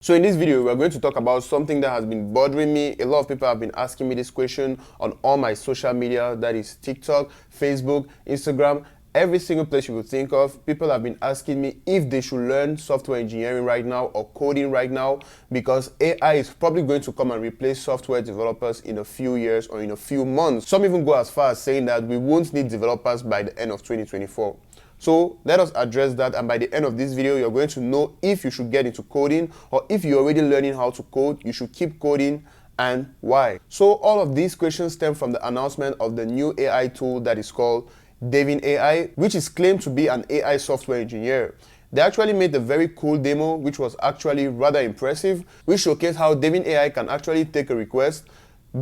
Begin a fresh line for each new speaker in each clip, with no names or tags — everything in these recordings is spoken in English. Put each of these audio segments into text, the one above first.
So in this video, we're going to talk about something that has been bothering me. A lot of people have been asking me this question on all my social media, that is TikTok, Facebook, Instagram, every single place you could think of. People have been asking me if they should learn software engineering right now or coding right now, because AI is probably going to come and replace software developers in a few years or in a few months. Some even go as far as saying that we won't need developers by the end of 2024. So let us address that, and by the end of this video, you're going to know if you should get into coding, or if you're already learning how to code, you should keep coding, and why. So all of these questions stem from the announcement of the new AI tool that is called Devin AI, which is claimed to be an AI software engineer. They actually made a very cool demo, which was actually rather impressive, which showcased how Devin AI can actually take a request,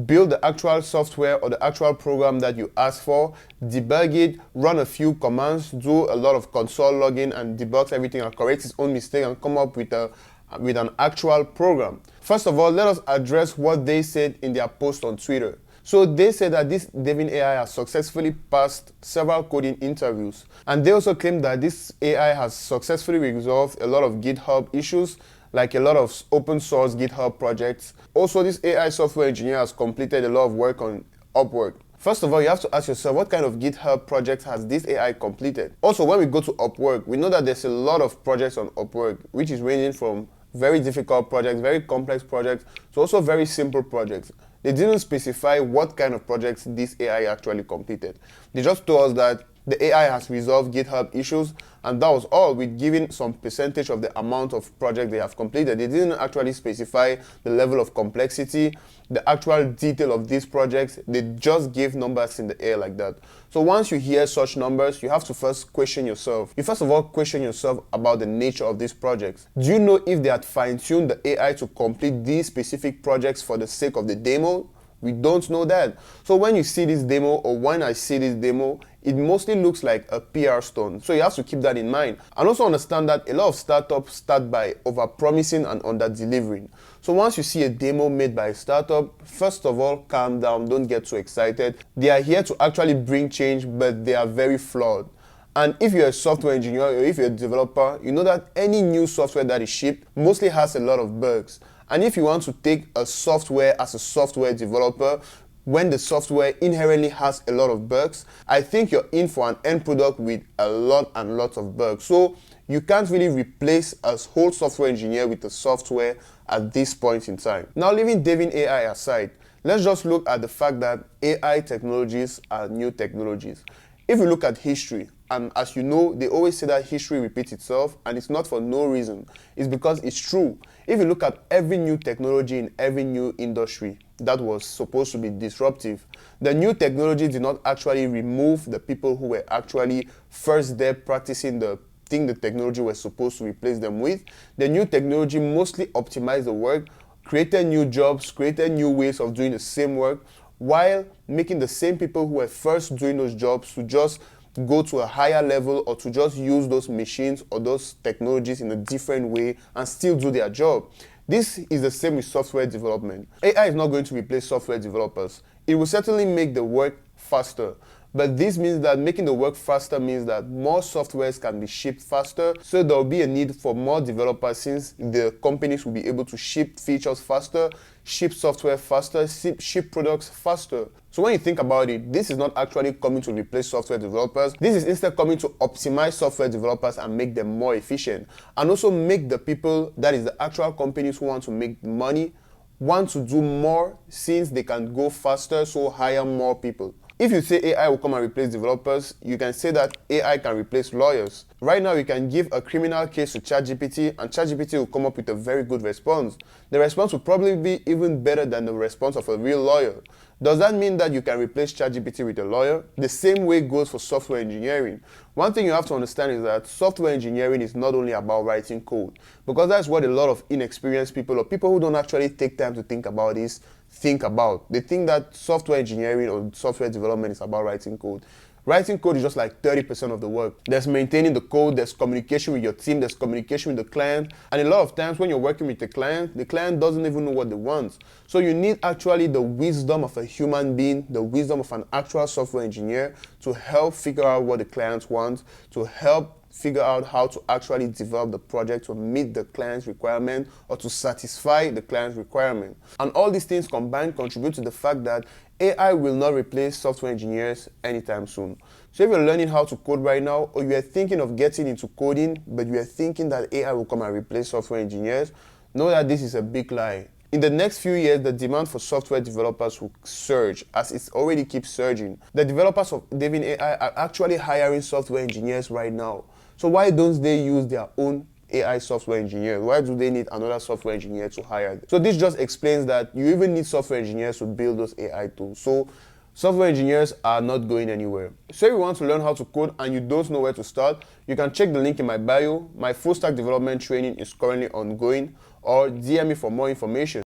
build the actual software or the actual program that you ask for, debug it, run a few commands, do a lot of console logging and debug everything and correct its own mistake and come up with an actual program. First of all, let us address what they said in their post on Twitter. So they said that this Devin AI has successfully passed several coding interviews, and they also claim that this AI has successfully resolved a lot of GitHub issues, like a lot of open source GitHub projects. Also, this AI software engineer has completed a lot of work on Upwork. First of all, you have to ask yourself, what kind of GitHub projects has this AI completed? Also, when we go to Upwork, we know that there's a lot of projects on Upwork, which is ranging from very difficult projects, very complex projects, to also very simple projects. They didn't specify what kind of projects this AI actually completed. They just told us that the AI has resolved GitHub issues, and that was all, with giving some percentage of the amount of project they have completed. They didn't actually specify the level of complexity, the actual detail of these projects. They just gave numbers in the air like that. So once you hear such numbers, you have to first question yourself. You first of all question yourself about the nature of these projects. Do you know if they had fine-tuned the AI to complete these specific projects for the sake of the demo? We don't know that. So when you see this demo, or when I see this demo, it mostly looks like a PR stunt. So you have to keep that in mind. And also understand that a lot of startups start by over-promising and under-delivering. So once you see a demo made by a startup, first of all, calm down, don't get too excited. They are here to actually bring change, but they are very flawed. And if you're a software engineer or if you're a developer, you know that any new software that is shipped mostly has a lot of bugs. And if you want to take a software as a software developer, when the software inherently has a lot of bugs, I think you're in for an end product with a lot and lots of bugs. So you can't really replace a whole software engineer with the software at this point in time. Now, leaving Devin AI aside, let's just look at the fact that AI technologies are new technologies. If you look at history, and as you know, they always say that history repeats itself, and it's not for no reason. It's because it's true. If you look at every new technology in every new industry that was supposed to be disruptive, the new technology did not actually remove the people who were actually first there practicing the thing the technology was supposed to replace them with. The new technology mostly optimized the work, created new jobs, created new ways of doing the same work, while making the same people who were first doing those jobs to just go to a higher level, or to just use those machines or those technologies in a different way and still do their job. This is the same with software development. AI is not going to replace software developers. It will certainly make the work faster. But this means that making the work faster means that more softwares can be shipped faster, so there will be a need for more developers, since the companies will be able to ship features faster, ship software faster, ship products faster. So when you think about it, this is not actually coming to replace software developers. This is instead coming to optimize software developers and make them more efficient, and also make the people, that is the actual companies who want to make money, want to do more, since they can go faster, so hire more people. If you say AI will come and replace developers, you can say that AI can replace lawyers. Right now, you can give a criminal case to ChatGPT, and ChatGPT will come up with a very good response. The response will probably be even better than the response of a real lawyer. Does that mean that you can replace ChatGPT with a lawyer? The same way goes for software engineering. One thing you have to understand is that software engineering is not only about writing code, because that's what a lot of inexperienced people, or people who don't actually take time to think about this, think about. They think that software engineering or software development is about writing code. Writing code is just like 30% of the work. There's maintaining the code, there's communication with your team, there's communication with the client. And a lot of times when you're working with the client doesn't even know what they want. So you need actually the wisdom of a human being, the wisdom of an actual software engineer to help figure out what the client wants, to help figure out how to actually develop the project to meet the client's requirement or to satisfy the client's requirement. And all these things combined contribute to the fact that AI will not replace software engineers anytime soon. So if you're learning how to code right now, or you are thinking of getting into coding, but you are thinking that AI will come and replace software engineers, know that this is a big lie. In the next few years, the demand for software developers will surge, as it already keeps surging. The developers of Devin AI are actually hiring software engineers right now. So why don't they use their own AI software engineers? Why do they need another software engineer to hire them? So this just explains that you even need software engineers to build those AI tools. So software engineers are not going anywhere. So if you want to learn how to code and you don't know where to start, you can check the link in my bio. My full stack development training is currently ongoing, or DM me for more information.